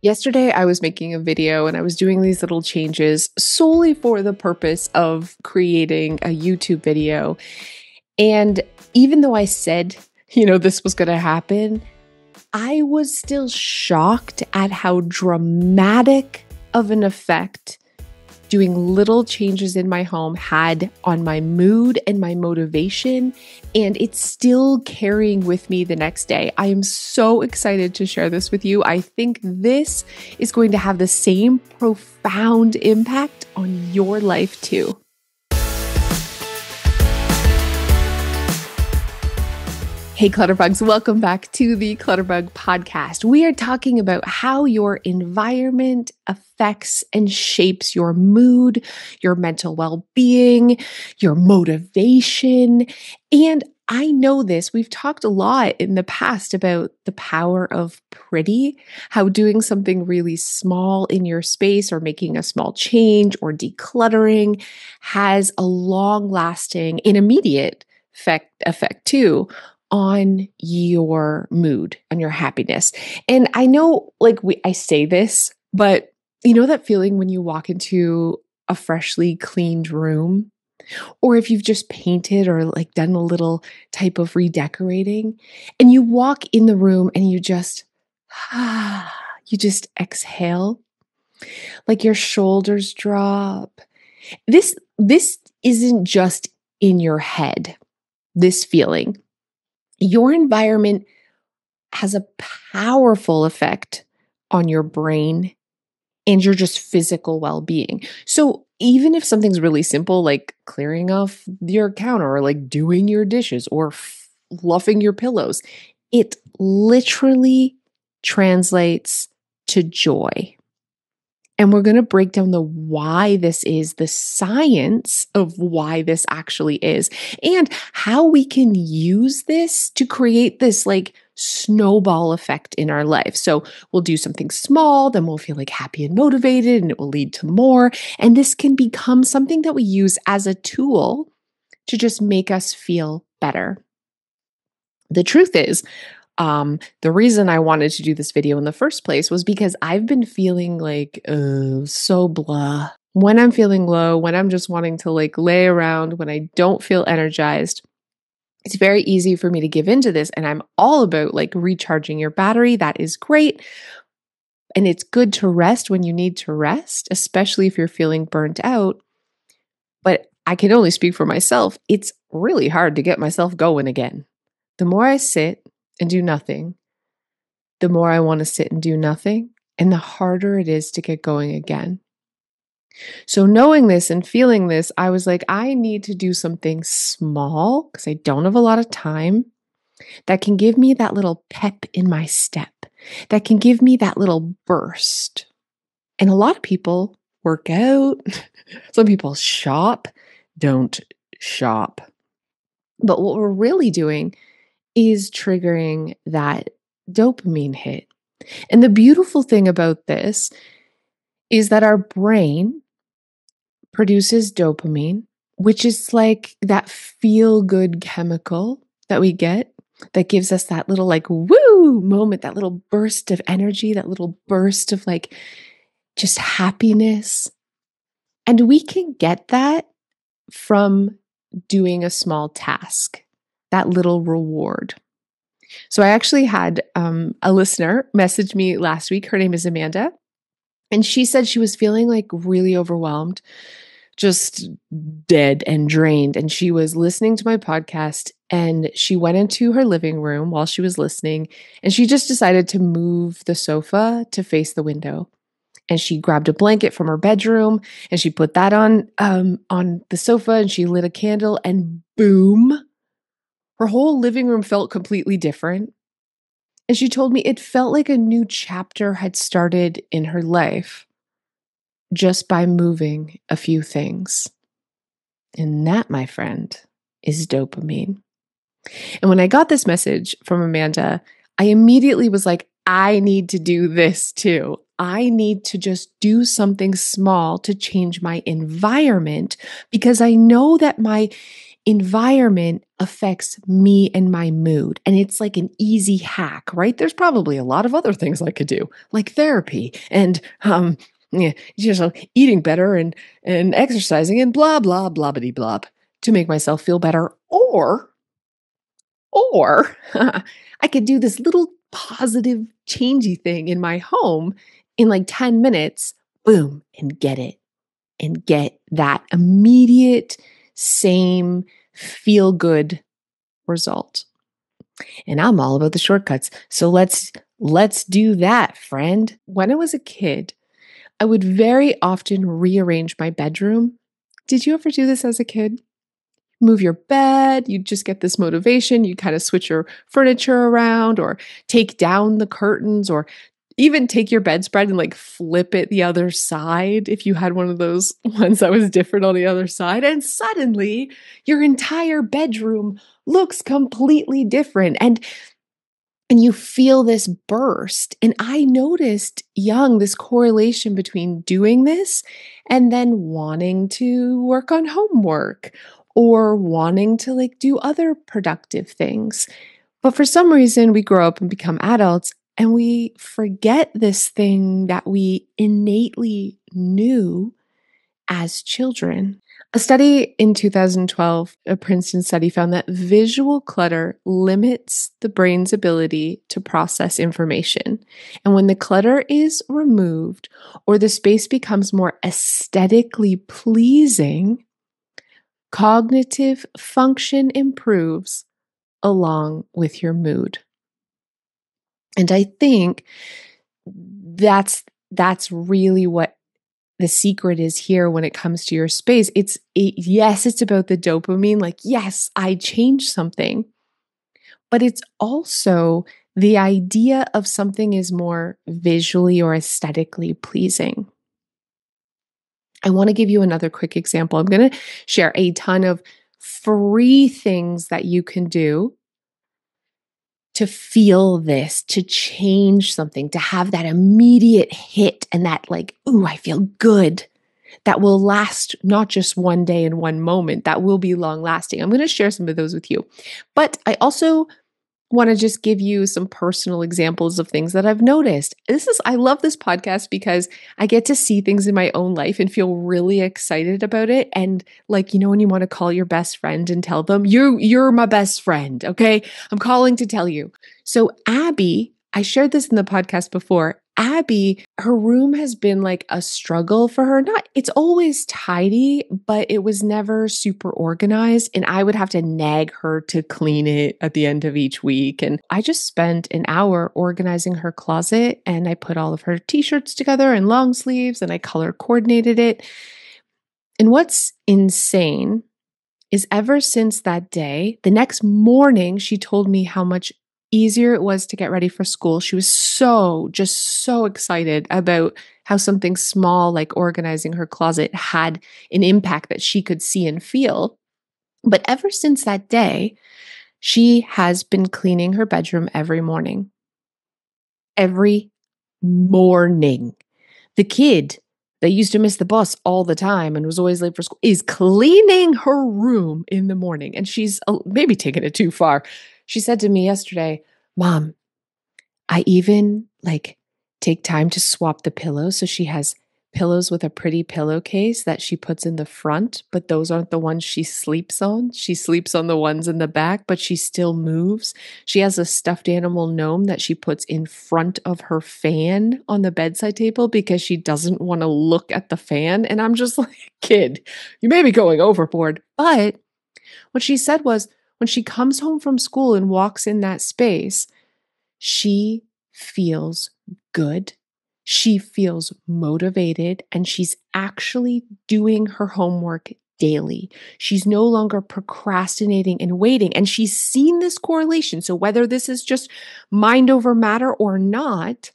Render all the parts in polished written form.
Yesterday, I was making a video and I was doing these little changes solely for the purpose of creating a YouTube video. And even though I said, this was going to happen, I was still shocked at how dramatic of an effect doing little changes in my home had on my mood and my motivation, and it's still carrying with me the next day. I am so excited to share this with you. I think this is going to have the same profound impact on your life too. Hey Clutterbugs, welcome back to the Clutterbug podcast. We are talking about how your environment affects and shapes your mood, your mental well-being, your motivation. And I know this, we've talked a lot in the past about the power of pretty, how doing something really small in your space or making a small change or decluttering has a long-lasting and immediate effect too on your mood, on your happiness. And I know I say this, but you know that feeling when you walk into a freshly cleaned room, or if you've just painted or done a little type of redecorating and you walk in the room and you just exhale, like your shoulders drop. This isn't just in your head, this feeling. Your environment has a powerful effect on your brain and your just physical well-being. So even if something's really simple, like clearing off your counter or doing your dishes or fluffing your pillows, it literally translates to joy. And we're going to break down the why this is, the science of why this actually is, and how we can use this to create this snowball effect in our life. So we'll do something small, then we'll feel happy and motivated, and it will lead to more. And this can become something that we use as a tool to just make us feel better. The truth is, the reason I wanted to do this video in the first place was because I've been feeling so blah. When I'm feeling low, when I'm just wanting to lay around, when I don't feel energized, it's very easy for me to give into this. And I'm all about recharging your battery. That is great. And it's good to rest when you need to rest, especially if you're feeling burnt out. But I can only speak for myself. It's really hard to get myself going again. The more I sit and do nothing, the more I want to sit and do nothing, and the harder it is to get going again. So knowing this and feeling this, I was I need to do something small because I don't have a lot of time that can give me that little pep in my step, that can give me that little burst. And a lot of people work out. Some people shop. Don't shop. But what we're really doing is triggering that dopamine hit. And the beautiful thing about this is that our brain produces dopamine, which is that feel-good chemical that we get that gives us that little woo moment, that little burst of energy, that little burst of just happiness. And we can get that from doing a small task, that little reward. So I actually had a listener message me last week. Her name is Amanda. And she said she was feeling really overwhelmed, just dead and drained. And she was listening to my podcast and she went into her living room while she was listening. And she just decided to move the sofa to face the window. And she grabbed a blanket from her bedroom and she put that on the sofa and she lit a candle and boom, her whole living room felt completely different. And she told me it felt like a new chapter had started in her life just by moving a few things. And that, my friend, is dopamine. And when I got this message from Amanda, I immediately was I need to do this too. I need to just do something small to change my environment because I know that my environment affects me and my mood. And it's like an easy hack, right? There's probably a lot of other things I could do, like therapy and yeah, just eating better and exercising and blah blah blah bitty blah to make myself feel better. Or I could do this little positive changey thing in my home in like 10 minutes, boom, and get it and get that immediate same feel good result. And I'm all about the shortcuts. So let's do that, friend. When I was a kid, I would very often rearrange my bedroom. Did you ever do this as a kid? Move your bed, you just get this motivation, you kind of switch your furniture around or take down the curtains or even take your bedspread and like flip it the other side if you had one of those ones that was different on the other side. And suddenly your entire bedroom looks completely different. And you feel this burst. And I noticed young this correlation between doing this and then wanting to work on homework or wanting to like do other productive things. But for some reason, we grow up and become adults and we forget this thing that we innately knew as children. A study in 2012, a Princeton study, found that visual clutter limits the brain's ability to process information. And when the clutter is removed or the space becomes more aesthetically pleasing, cognitive function improves along with your mood. And I think that's really what the secret is here when it comes to your space. Yes, it's about the dopamine. Like, yes, I changed something, but it's also the idea of something is more visually or aesthetically pleasing. I want to give you another quick example. I'm going to share a ton of free things that you can do to feel this, to change something, to have that immediate hit and that like, ooh, I feel good. That will last not just one day and one moment, that will be long lasting. I'm going to share some of those with you. But I also want to just give you some personal examples of things that I've noticed. I love this podcast because I get to see things in my own life and feel really excited about it. And like, when you want to call your best friend and tell them, you're my best friend. Okay. I'm calling to tell you. So Abby, I shared this in the podcast before. Abby, her room has been like a struggle for her. It's always tidy, but it was never super organized. And I would have to nag her to clean it at the end of each week. And I just spent an hour organizing her closet and I put all of her t-shirts together and long sleeves and I color coordinated it. And what's insane is ever since that day, the next morning, she told me how much easier it was to get ready for school. She was just so excited about how something small like organizing her closet had an impact that she could see and feel. But ever since that day, she has been cleaning her bedroom every morning. Every morning. The kid that used to miss the bus all the time and was always late for school is cleaning her room in the morning. And she's maybe taking it too far. She said to me yesterday, Mom, I even like take time to swap the pillows. So she has pillows with a pretty pillowcase that she puts in the front, but those aren't the ones she sleeps on. She sleeps on the ones in the back, but she still moves. She has a stuffed animal gnome that she puts in front of her fan on the bedside table because she doesn't want to look at the fan. And I'm just like, kid, you may be going overboard. But what she said was when she comes home from school and walks in that space, she feels good. She feels motivated and she's actually doing her homework daily. She's no longer procrastinating and waiting. And she's seen this correlation. So whether this is just mind over matter or not,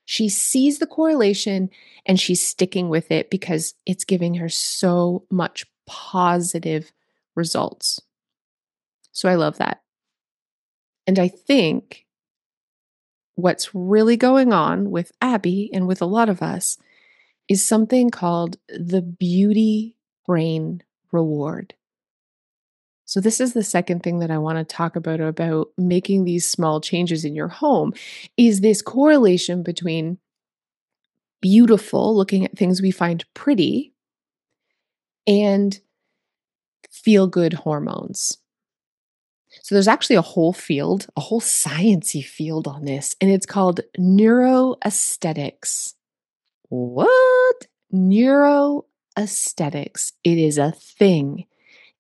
she sees the correlation and she's sticking with it because it's giving her so much positive results. So I love that. And I think what's really going on with Abby and with a lot of us is something called the beauty brain reward. So this is the second thing that I want to talk about making these small changes in your home is this correlation between beautiful, looking at things we find pretty, and feel good hormones. So there's actually a whole field, a whole sciencey field on this, and it's called neuroaesthetics. What? Neuroaesthetics. It is a thing.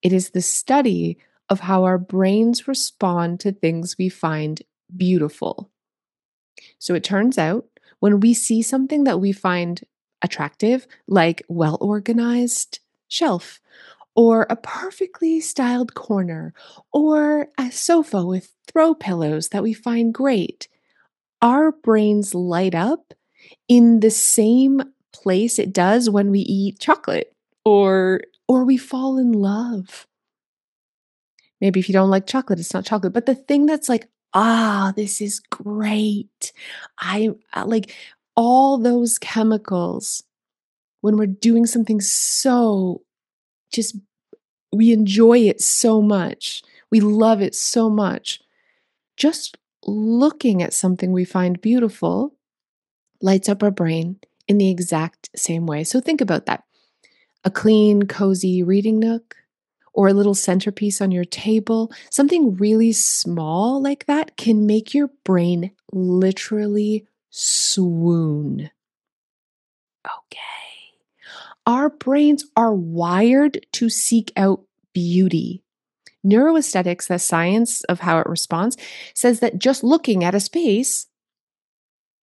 It is the study of how our brains respond to things we find beautiful. So it turns out when we see something that we find attractive, like well organized shelf, or a perfectly styled corner, or a sofa with throw pillows that we find great, our brains light up in the same place it does when we eat chocolate or we fall in love. Maybe if you don't like chocolate, it's not chocolate, but the thing that's like, this is great. I like all those chemicals when we're doing something so just we enjoy it so much. We love it so much. Just looking at something we find beautiful lights up our brain in the exact same way. So think about that. A clean, cozy reading nook, or a little centerpiece on your table, something really small like that can make your brain literally swoon. Okay. Our brains are wired to seek out beauty. Neuroaesthetics, the science of how it responds, says that just looking at a space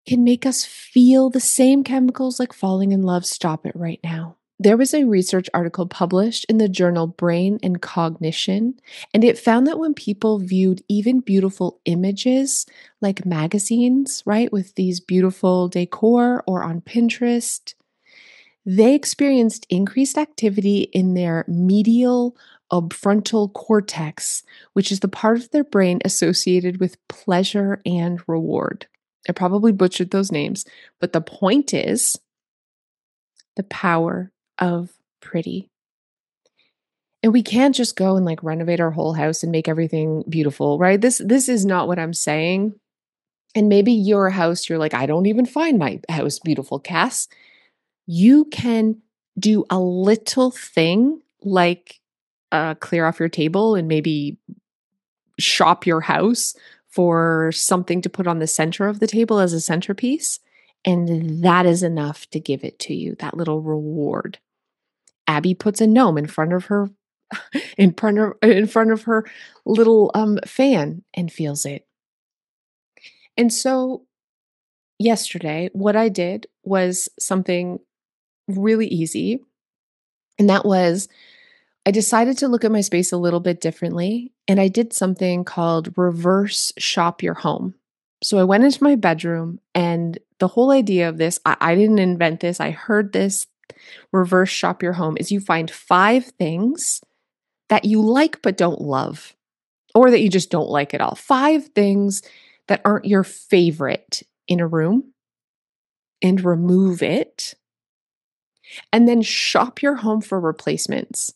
can make us feel the same chemicals like falling in love. Stop it right now. There was a research article published in the journal Brain and Cognition, and it found that when people viewed even beautiful images like magazines, right, with these beautiful decor or on Pinterest, they experienced increased activity in their medial frontal cortex, which is the part of their brain associated with pleasure and reward. I probably butchered those names, but the point is the power of pretty. And we can't just go and like renovate our whole house and make everything beautiful, right? This is not what I'm saying. And maybe your house, you're like, I don't even find my house beautiful, Cass. You can do a little thing like clear off your table and maybe shop your house for something to put on the center of the table as a centerpiece. And that is enough to give it to you, that little reward. Abby puts a gnome in front of her in front of her little fan and feels it. And so yesterday, what I did was something really easy. And that was I decided to look at my space a little bit differently, and I did something called reverse shop your home. So I went into my bedroom, and the whole idea of this, I didn't invent this, I heard this reverse shop your home is you find 5 things that you like but don't love, or that you just don't like at all. 5 things that aren't your favorite in a room, and remove it, and then shop your home for replacements.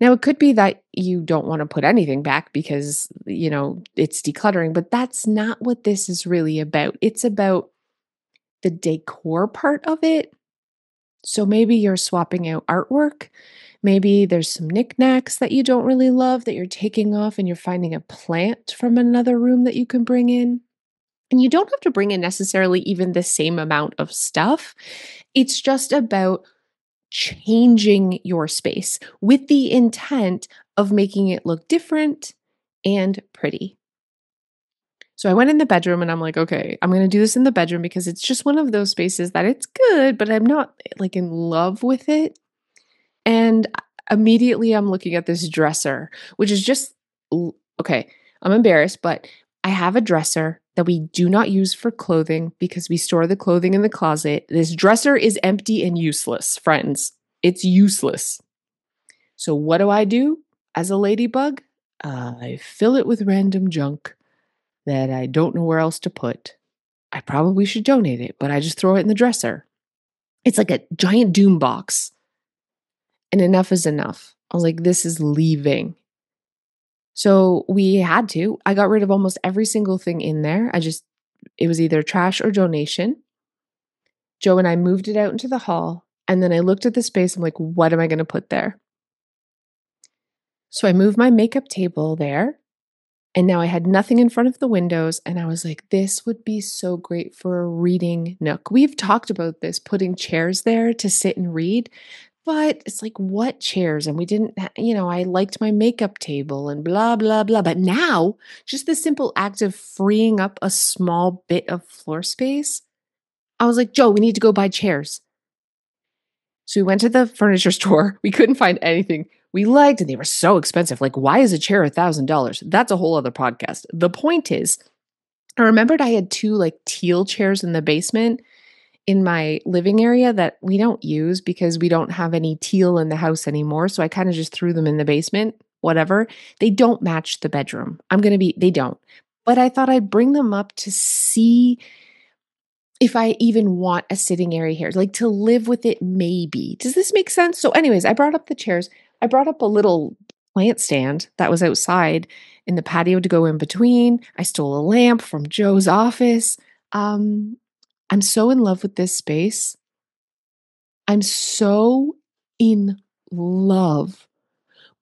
Now, it could be that you don't want to put anything back because, it's decluttering, but that's not what this is really about. It's about the decor part of it. So maybe you're swapping out artwork. Maybe there's some knickknacks that you don't really love that you're taking off and you're finding a plant from another room that you can bring in. And you don't have to bring in necessarily even the same amount of stuff. It's just about changing your space with the intent of making it look different and pretty. So I went in the bedroom and I'm like, okay, I'm going to do this in the bedroom because it's just one of those spaces that it's good, but I'm not like in love with it. And immediately I'm looking at this dresser, which is just okay. I'm embarrassed, but I have a dresser that we do not use for clothing because we store the clothing in the closet. This dresser is empty and useless, friends. It's useless. So what do I do as a ladybug? I fill it with random junk that I don't know where else to put. I probably should donate it, but I just throw it in the dresser. It's like a giant doom box. And enough is enough. I was like, this is leaving. So we had to. I got rid of almost every single thing in there. It was either trash or donation. Joe and I moved it out into the hall. And then I looked at the space. I'm like, what am I going to put there? So I moved my makeup table there. And now I had nothing in front of the windows. And I was like, this would be so great for a reading nook. We've talked about this, putting chairs there to sit and read. But it's like, what chairs? And we didn't, I liked my makeup table and blah, blah, blah. But now, just the simple act of freeing up a small bit of floor space, I was like, Joe, we need to go buy chairs. So we went to the furniture store. We couldn't find anything we liked, and they were so expensive. Like, why is a chair $1,000? That's a whole other podcast. The point is, I remembered I had two like teal chairs in the basement in my living area that we don't use because we don't have any teal in the house anymore. So I kind of just threw them in the basement, whatever. They don't match the bedroom. They don't. But I thought I'd bring them up to see if I even want a sitting area here, like to live with it, maybe. Does this make sense? So, anyways, I brought up the chairs. I brought up a little plant stand that was outside in the patio to go in between. I stole a lamp from Joe's office. I'm so in love with this space. I'm so in love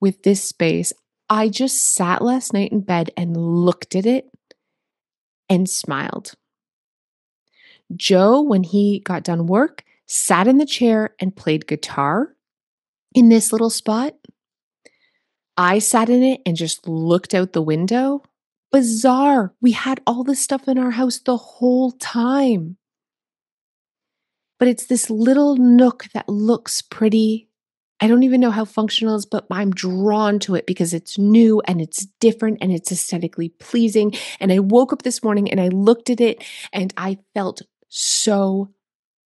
with this space. I just sat last night in bed and looked at it and smiled. Joe, when he got done work, sat in the chair and played guitar in this little spot. I sat in it and just looked out the window. Bizarre. We had all this stuff in our house the whole time. But it's this little nook that looks pretty. I don't even know how functional it is, but I'm drawn to it because it's new and it's different and it's aesthetically pleasing. And I woke up this morning and I looked at it and I felt so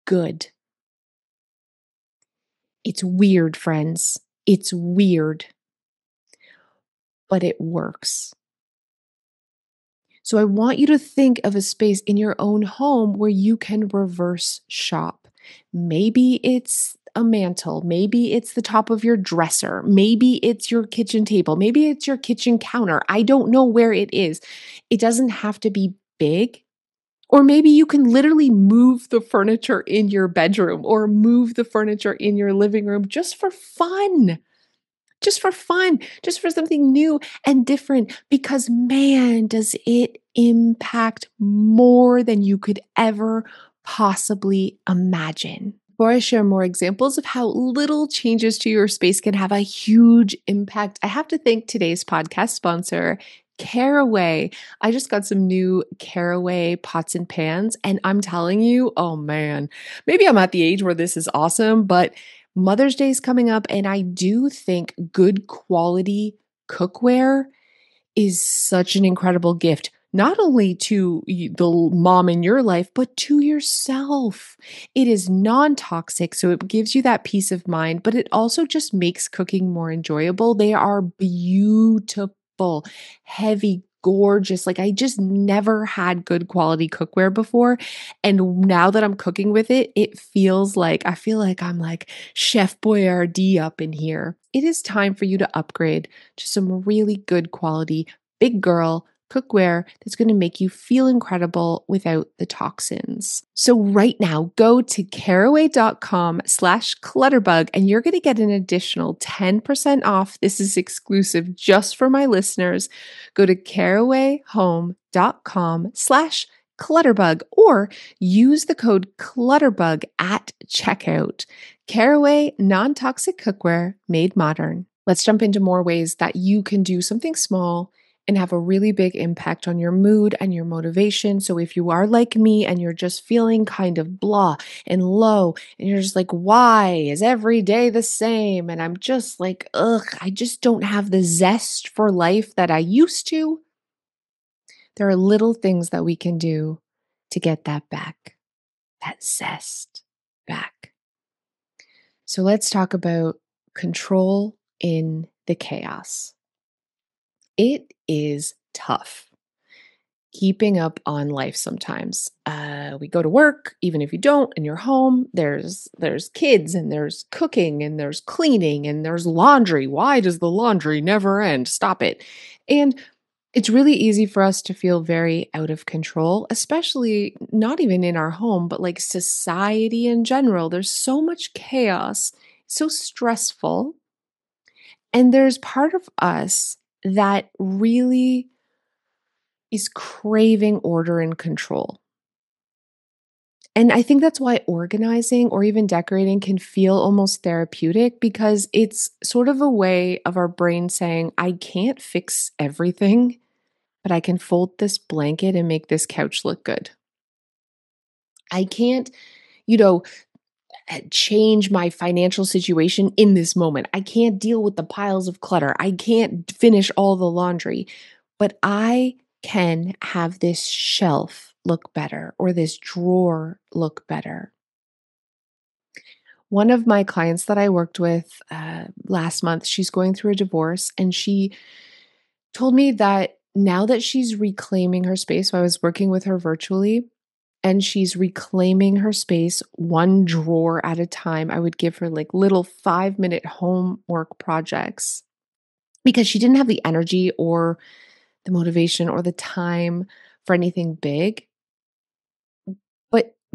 good. It's weird, friends. It's weird, but it works. So I want you to think of a space in your own home where you can reverse shop. Maybe it's a mantle. Maybe it's the top of your dresser. Maybe it's your kitchen table. Maybe it's your kitchen counter. I don't know where it is. It doesn't have to be big. Or maybe you can literally move the furniture in your bedroom or move the furniture in your living room just for fun. Just for fun, just for something new and different, because man, does it impact more than you could ever possibly imagine. Before I share more examples of how little changes to your space can have a huge impact, I have to thank today's podcast sponsor, Caraway. I just got some new Caraway pots and pans, and I'm telling you, oh man, maybe I'm at the age where this is awesome, but Mother's Day is coming up, and I do think good quality cookware is such an incredible gift, not only to the mom in your life, but to yourself. It is non toxic, so it gives you that peace of mind, but it also just makes cooking more enjoyable. They are beautiful, heavy, gorgeous. Like, I just never had good quality cookware before. And now that I'm cooking with it, I feel like I'm like Chef Boyardee up in here. It is time for you to upgrade to some really good quality, big girl cookware that's going to make you feel incredible without the toxins. So right now, go to caraway.com/clutterbug and you're going to get an additional 10% off. This is exclusive just for my listeners. Go to carawayhome.com/clutterbug or use the code clutterbug at checkout. Caraway non-toxic cookware made modern. Let's jump into more ways that you can do something small and have a really big impact on your mood and your motivation. So if you are like me and you're just feeling kind of blah and low, and you're just like, why is every day the same? And I'm just like, ugh, I just don't have the zest for life that I used to. There are little things that we can do to get that back, that zest back. So let's talk about control in the chaos. It is tough. keeping up on life sometimes. We go to work, even if you don't, and you're home. There's kids, and there's cooking, and there's cleaning, and there's laundry. Why does the laundry never end? Stop it. And it's really easy for us to feel very out of control, especially not even in our home, but like society in general. There's so much chaos, so stressful. And there's part of us that really is craving order and control. And I think that's why organizing or even decorating can feel almost therapeutic because it's sort of a way of our brain saying, I can't fix everything, but I can fold this blanket and make this couch look good. I can't, you know, change my financial situation in this moment. I can't deal with the piles of clutter. I can't finish all the laundry, but I can have this shelf look better or this drawer look better. One of my clients that I worked with last month, she's going through a divorce, and she told me that now that she's reclaiming her space, so I was working with her virtually, and she's reclaiming her space one drawer at a time. I would give her like little 5-minute homework projects because she didn't have the energy or the motivation or the time for anything big.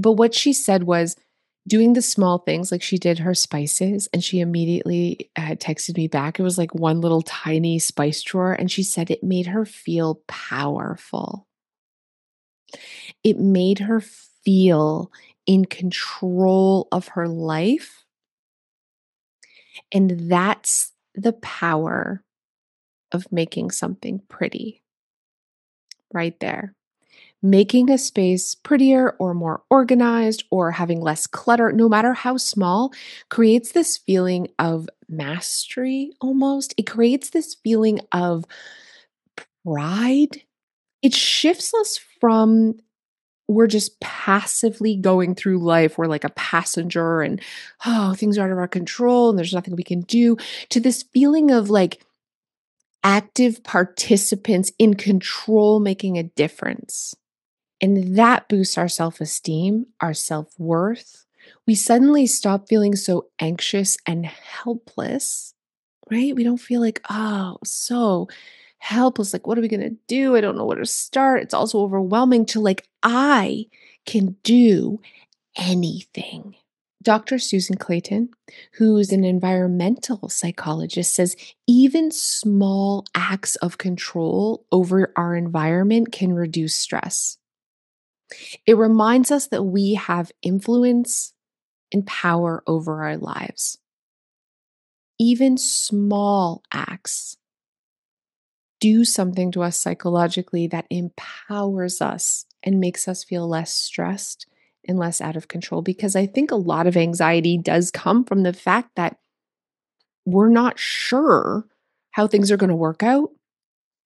But what she said was doing the small things, like she did her spices and she immediately texted me back. It was like one little tiny spice drawer, and she said it made her feel powerful. It made her feel in control of her life, and that's the power of making something pretty right there. Making a space prettier or more organized or having less clutter, no matter how small, creates this feeling of mastery almost. It creates this feeling of pride. It shifts us from we're just passively going through life. We're like a passenger and, oh, things are out of our control and there's nothing we can do, to this feeling of like active participants in control making a difference. And that boosts our self esteem, our self worth. We suddenly stop feeling so anxious and helpless, right? We don't feel like, oh, so helpless. Like, what are we going to do? I don't know where to start. It's also overwhelming to like, I can do anything. Dr. Susan Clayton, who's an environmental psychologist, says even small acts of control over our environment can reduce stress. It reminds us that we have influence and power over our lives. Even small acts do something to us psychologically that empowers us and makes us feel less stressed and less out of control. Because I think a lot of anxiety does come from the fact that we're not sure how things are going to work out.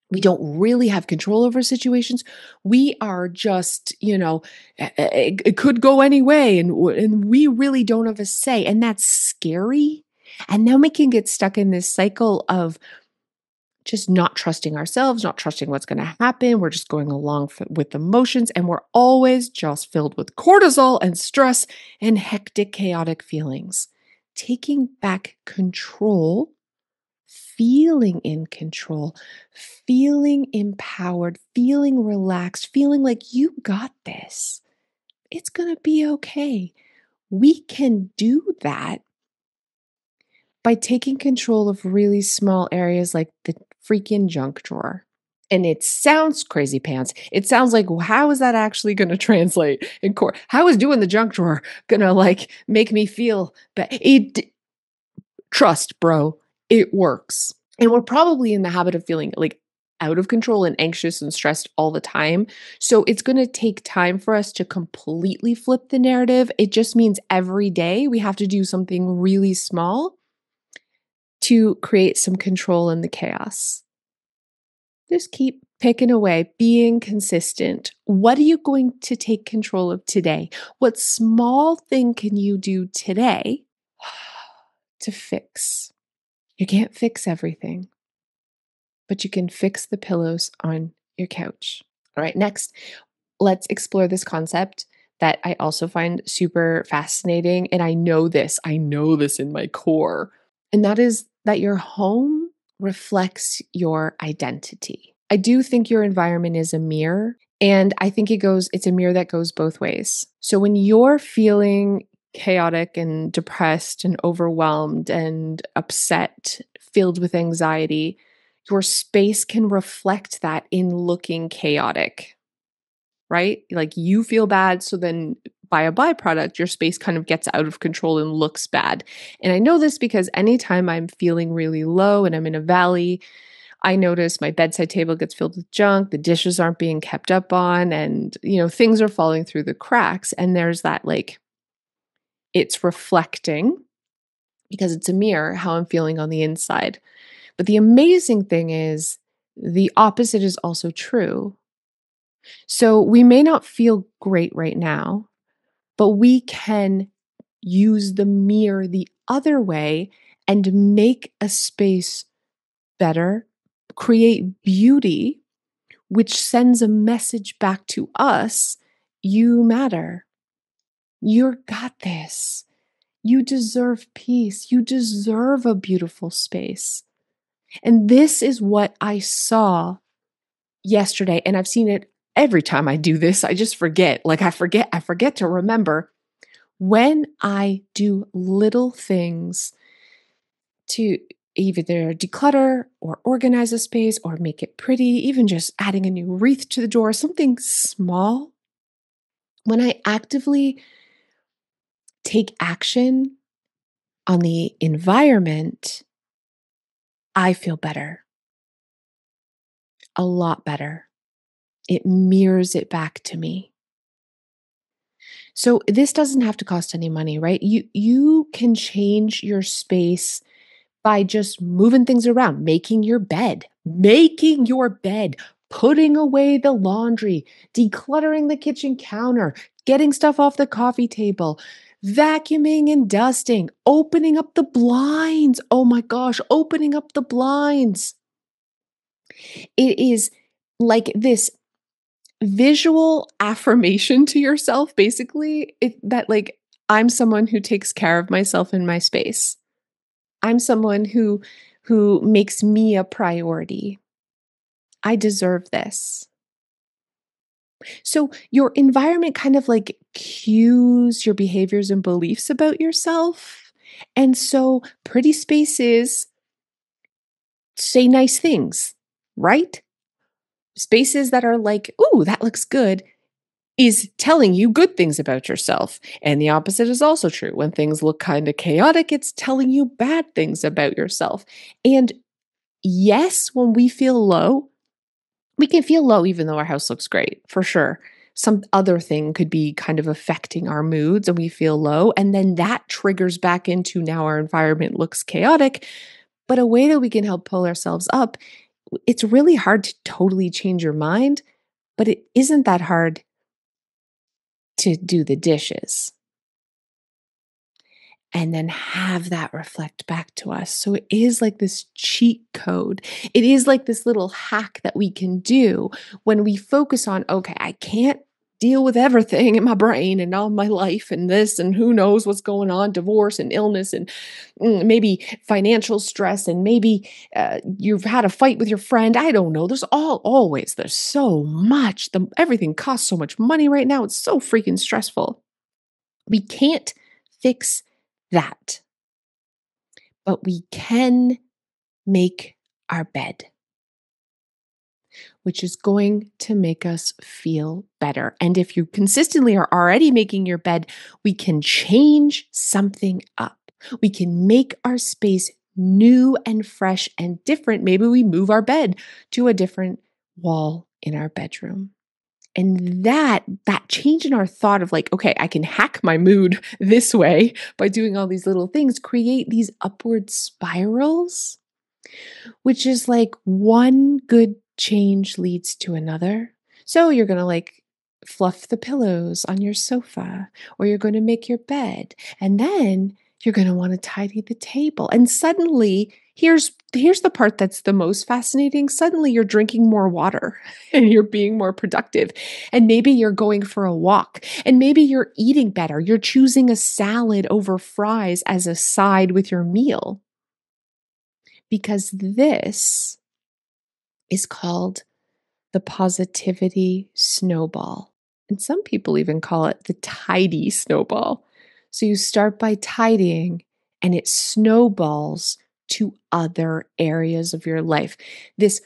We don't really have control over situations. We are just, it could go any way, and we really don't have a say. And that's scary. And then we can get stuck in this cycle of just not trusting ourselves, not trusting what's going to happen. We're just going along with emotions, and we're always just filled with cortisol and stress and hectic, chaotic feelings. Taking back control, feeling in control, feeling empowered, feeling relaxed, feeling like you got this. It's going to be okay. We can do that by taking control of really small areas like the freaking junk drawer. And it sounds crazy pants. It sounds like, well, how is that actually going to translate in court? How is doing the junk drawer going to like make me feel bad? Trust, bro, it works. And we're probably in the habit of feeling like out of control and anxious and stressed all the time. So it's going to take time for us to completely flip the narrative. It just means every day we have to do something really small to create some control in the chaos. Just keep picking away, being consistent. What are you going to take control of today? What small thing can you do today to fix? You can't fix everything, but you can fix the pillows on your couch. All right, next, let's explore this concept that I also find super fascinating. And I know this in my core. And that is that your home reflects your identity. I do think your environment is a mirror. And I think it's a mirror that goes both ways. So when you're feeling chaotic and depressed and overwhelmed and upset, filled with anxiety, your space can reflect that in looking chaotic, right? Like you feel bad. So then by a byproduct, your space kind of gets out of control and looks bad. And I know this because anytime I'm feeling really low and I'm in a valley, I notice my bedside table gets filled with junk, the dishes aren't being kept up on, and things are falling through the cracks. And there's that like it's reflecting because it's a mirror how I'm feeling on the inside. But the amazing thing is the opposite is also true. So we may not feel great right now, but we can use the mirror the other way and make a space better, create beauty, which sends a message back to us. You matter. You're got this. You deserve peace. You deserve a beautiful space. And this is what I saw yesterday. And I've seen it every time I do this. I just forget. I forget to remember when I do little things to either declutter or organize a space or make it pretty, even just adding a new wreath to the door, something small. When I actively take action on the environment, I feel better, a lot better. It mirrors it back to me. So this doesn't have to cost any money, right? You can change your space by just moving things around, making your bed, putting away the laundry, decluttering the kitchen counter, getting stuff off the coffee table, vacuuming and dusting, opening up the blinds. Oh my gosh, opening up the blinds. It is like this visual affirmation to yourself, basically, that like I'm someone who takes care of myself in my space. I'm someone who makes me a priority. I deserve this. So your environment kind of like cues your behaviors and beliefs about yourself. And so pretty spaces say nice things, right? Spaces that are like, "Ooh, that looks good," is telling you good things about yourself. And the opposite is also true. When things look kind of chaotic, it's telling you bad things about yourself. And yes, when we feel low, we can feel low even though our house looks great, for sure. Some other thing could be kind of affecting our moods and we feel low. And then that triggers back into now our environment looks chaotic. But a way that we can help pull ourselves up, it's really hard to totally change your mind, but it isn't that hard to do the dishes and then have that reflect back to us. So it is like this cheat code. It is like this little hack that we can do when we focus on, okay, I can't deal with everything in my brain and all my life and this and who knows what's going on, divorce and illness and maybe financial stress and maybe you've had a fight with your friend. I don't know. There's so much. Everything costs so much money right now. It's so freaking stressful. We can't fix that, but we can make our bed, which is going to make us feel better. And if you consistently are already making your bed, we can change something up. We can make our space new and fresh and different. Maybe we move our bed to a different wall in our bedroom. And that change in our thought of like, okay, I can hack my mood this way by doing all these little things, create these upward spirals, which is like one good change leads to another. So you're going to like fluff the pillows on your sofa, or you're going to make your bed. And then You're going to want to tidy the table. And suddenly, here's the part that's the most fascinating. Suddenly you're drinking more water and you're being more productive. And maybe you're going for a walk. And maybe you're eating better. You're choosing a salad over fries as a side with your meal. Because this is called the positivity snowball. And some people even call it the tidy snowball. So you start by tidying and it snowballs to other areas of your life. This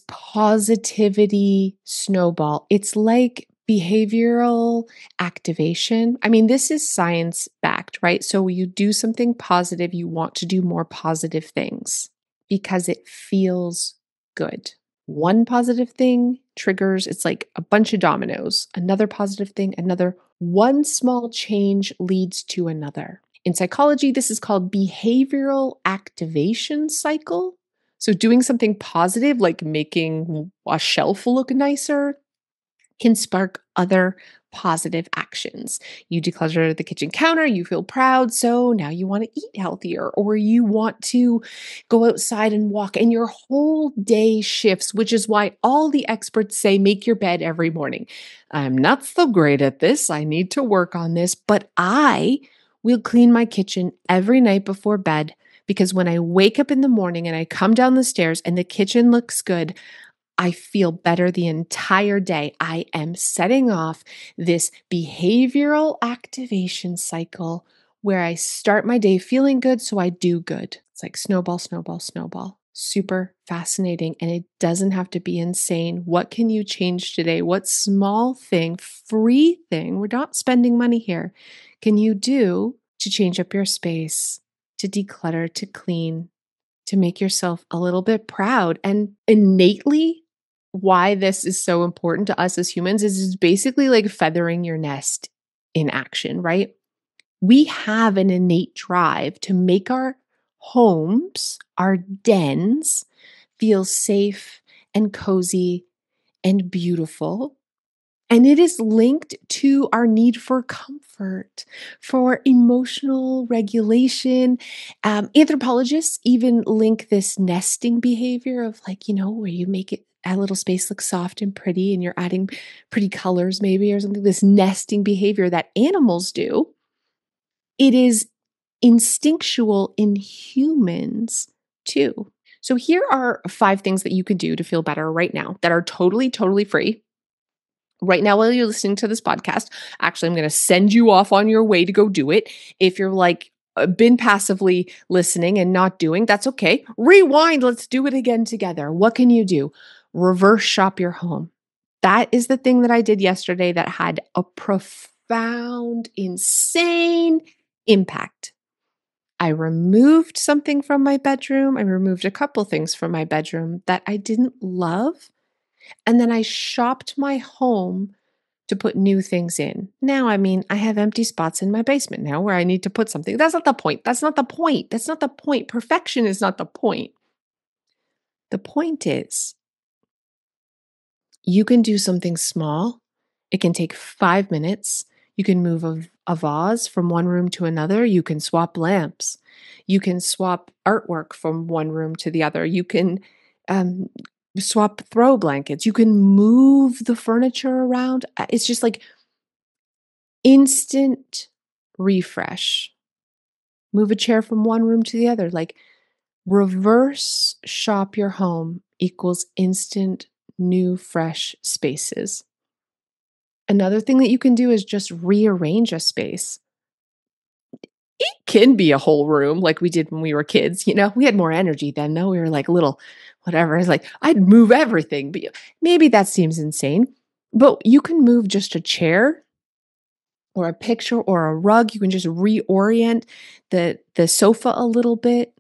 positivity snowball, it's like behavioral activation. I mean, this is science backed, right? So you do something positive, you want to do more positive things because it feels good. One positive thing triggers, it's like a bunch of dominoes. Another positive thing, another one small change leads to another. In psychology, this is called behavioral activation cycle. So, doing something positive, like making a shelf look nicer, can spark other positive actions. You declutter the kitchen counter, you feel proud, so now you want to eat healthier, or you want to go outside and walk, and your whole day shifts, which is why all the experts say make your bed every morning. I'm not so great at this. I need to work on this, but I will clean my kitchen every night before bed because when I wake up in the morning and I come down the stairs and the kitchen looks good, I feel better the entire day. I am setting off this behavioral activation cycle where I start my day feeling good, so I do good. It's like snowball, snowball, snowball. Super fascinating. And it doesn't have to be insane. What can you change today? What small thing, free thing, we're not spending money here, can you do to change up your space, to declutter, to clean, to make yourself a little bit proud? And innately, why this is so important to us as humans is it's basically like feathering your nest in action, right? We have an innate drive to make our homes, our dens, feel safe and cozy and beautiful. And it is linked to our need for comfort, for emotional regulation. Anthropologists even link this nesting behavior of, like, where you make it a little space look soft and pretty and you're adding pretty colors maybe or something, this nesting behavior that animals do. It is instinctual in humans too. So here are 5 things that you can do to feel better right now that are totally, totally free. Right now, while you're listening to this podcast, actually, I'm going to send you off on your way to go do it. If you're like, been passively listening and not doing, that's okay. Rewind. Let's do it again together. What can you do? Reverse shop your home. That is the thing that I did yesterday that had a profound, insane impact. I removed something from my bedroom. I removed a couple things from my bedroom that I didn't love. And then I shopped my home to put new things in. Now, I mean, I have empty spots in my basement now where I need to put something. That's not the point. That's not the point. That's not the point. Perfection is not the point. The point is, you can do something small. It can take 5 minutes. You can move a vase from one room to another. You can swap lamps. You can swap artwork from one room to the other. You can swap throw blankets. You can move the furniture around. It's just like instant refresh. Move a chair from one room to the other. Like, reverse shop your home equals instant new fresh spaces. Another thing that you can do is just rearrange a space. It can be a whole room like we did when we were kids. We had more energy then, though. We were like little, whatever. It's like, I'd move everything. But maybe that seems insane. But you can move just a chair or a picture or a rug. You can just reorient the sofa a little bit.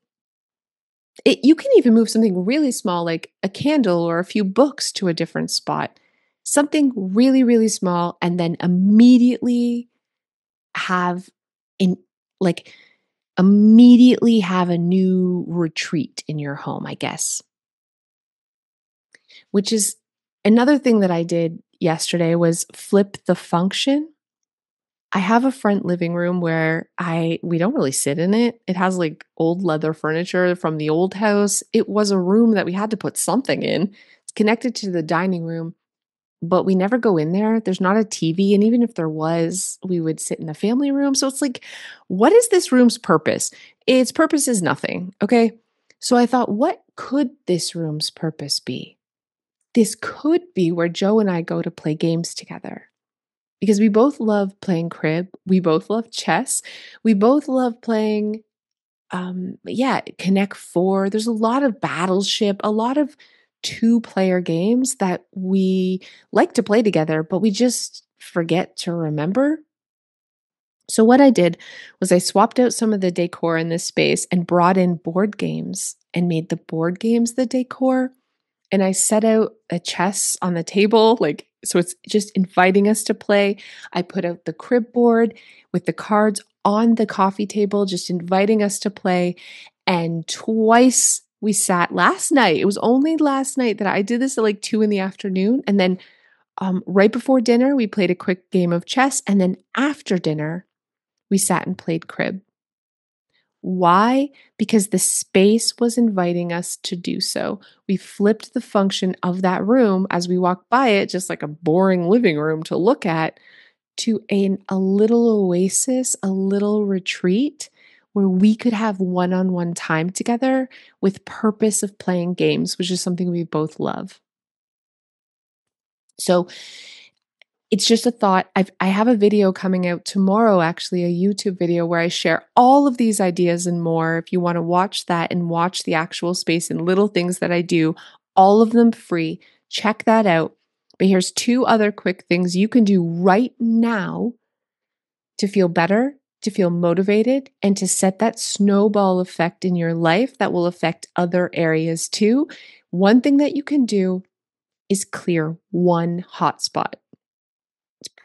You can even move something really small, like a candle or a few books, to a different spot. Something really, really small, and then immediately have in like immediately have a new retreat in your home, I guess. Which is another thing that I did yesterday was flip the function. I have a front living room where we don't really sit in it. It has like old leather furniture from the old house. It was a room that we had to put something in. It's connected to the dining room, but we never go in there. There's not a TV, and even if there was, we would sit in the family room. So it's like, what is this room's purpose? Its purpose is nothing, okay? So I thought, what could this room's purpose be? This could be where Joe and I go to play games together because we both love playing crib. We both love chess. We both love playing, Connect Four. There's a lot of Battleship, a lot of two-player games that we like to play together, but we just forget to remember. So what I did was I swapped out some of the decor in this space and brought in board games and made the board games the decor. And I set out a chess on the table, like, so it's just inviting us to play. I put out the crib board with the cards on the coffee table, just inviting us to play. And twice we sat last night. It was only last night that I did this at like 2 in the afternoon. And then right before dinner, we played a quick game of chess. And then after dinner, we sat and played crib. Why? Because the space was inviting us to do so. We flipped the function of that room as we walked by it, just like a boring living room to look at, to a little oasis, a little retreat where we could have one-on-one time together with purpose of playing games, which is something we both love. So it's just a thought. I have a video coming out tomorrow, actually, a YouTube video where I share all of these ideas and more. If you want to watch that and watch the actual space and little things that I do, all of them free, check that out. But here's 2 other quick things you can do right now to feel better, to feel motivated, and to set that snowball effect in your life that will affect other areas too. One thing that you can do is clear one hotspot.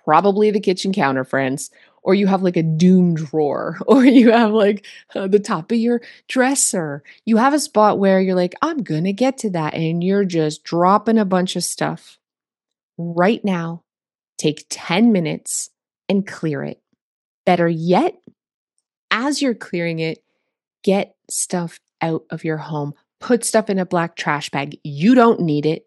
Probably the kitchen counter, friends, or you have like a doom drawer, or you have like the top of your dresser. You have a spot where you're like, I'm going to get to that. And you're just dropping a bunch of stuff. Right now, take 10 minutes and clear it. Better yet, as you're clearing it, get stuff out of your home. Put stuff in a black trash bag. You don't need it.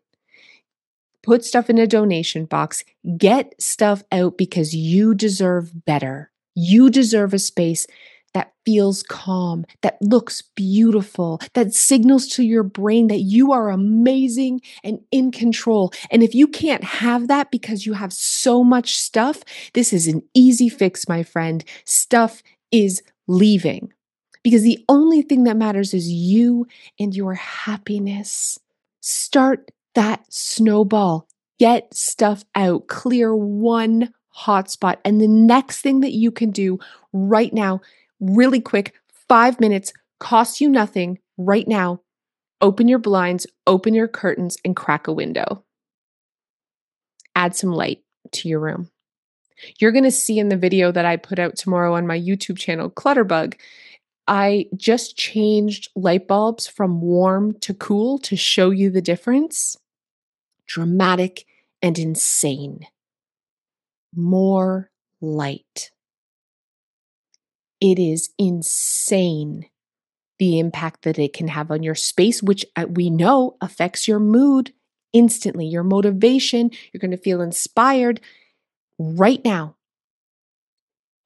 Put stuff in a donation box. Get stuff out because you deserve better. You deserve a space that feels calm, that looks beautiful, that signals to your brain that you are amazing and in control. And if you can't have that because you have so much stuff, this is an easy fix, my friend. Stuff is leaving because the only thing that matters is you and your happiness. Start that snowball. Get stuff out. Clear one hotspot. And the next thing that you can do right now, really quick, 5 minutes, costs you nothing right now. Open your blinds, open your curtains, and crack a window. Add some light to your room. You're going to see in the video that I put out tomorrow on my YouTube channel, Clutterbug, I just changed light bulbs from warm to cool to show you the difference. Dramatic and insane. More light. It is insane the impact that it can have on your space, which we know affects your mood instantly, your motivation. You're going to feel inspired right now.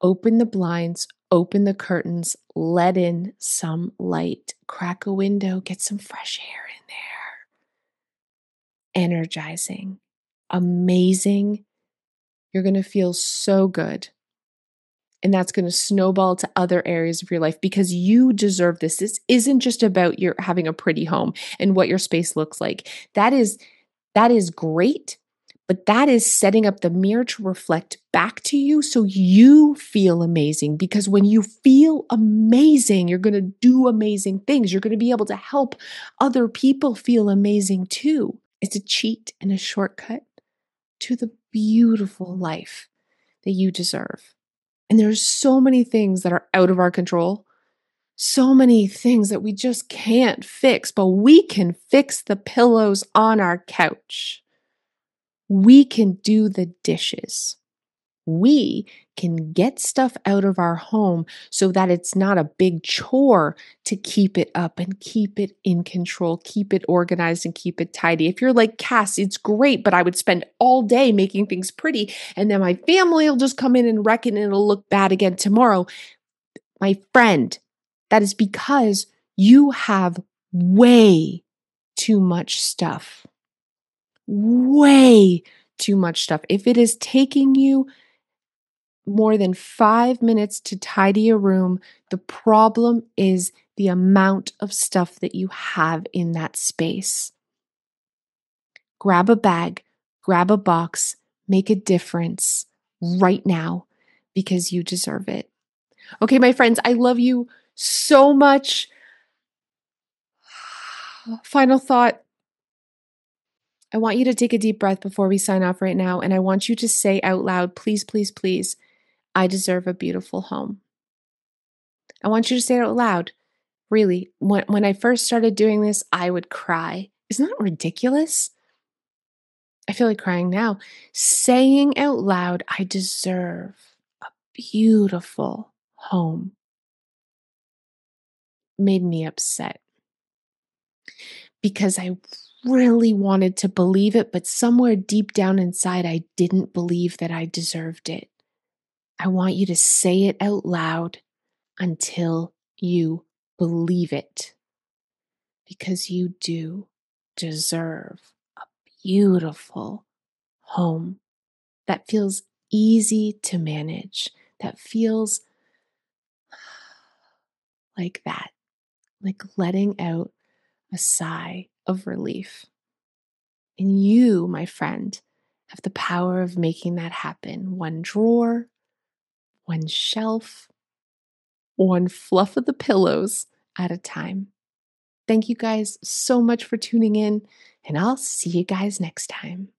Open the blinds, open the curtains, let in some light, crack a window, get some fresh air in there. Energizing, amazing. You're going to feel so good. And that's going to snowball to other areas of your life because you deserve this. This isn't just about your having a pretty home and what your space looks like. That is great, but that is setting up the mirror to reflect back to you so you feel amazing. Because when you feel amazing, you're going to do amazing things. You're going to be able to help other people feel amazing too. It's a cheat and a shortcut to the beautiful life that you deserve. And there's so many things that are out of our control, so many things that we just can't fix, but we can fix the pillows on our couch. We can do the dishes. we can get stuff out of our home so that it's not a big chore to keep it up and keep it in control, keep it organized and keep it tidy. If you're like, Cass, it's great, but I would spend all day making things pretty and then my family will just come in and wreck it and it'll look bad again tomorrow. My friend, that is because you have way too much stuff. Way too much stuff. If it is taking you more than 5 minutes to tidy a room, the problem is the amount of stuff that you have in that space. Grab a bag, grab a box, make a difference right now because you deserve it. Okay, my friends, I love you so much. Final thought. I want you to take a deep breath before we sign off right now, and I want you to say out loud, please, please, please, I deserve a beautiful home. I want you to say it out loud. Really, when I first started doing this, I would cry. Isn't that ridiculous? I feel like crying now. Saying out loud, I deserve a beautiful home, made me upset because I really wanted to believe it, but somewhere deep down inside, I didn't believe that I deserved it. I want you to say it out loud until you believe it, because you do deserve a beautiful home that feels easy to manage, that feels like that, like letting out a sigh of relief. And you, my friend, have the power of making that happen. One drawer, one shelf, one fluff of the pillows at a time. Thank you guys so much for tuning in, and I'll see you guys next time.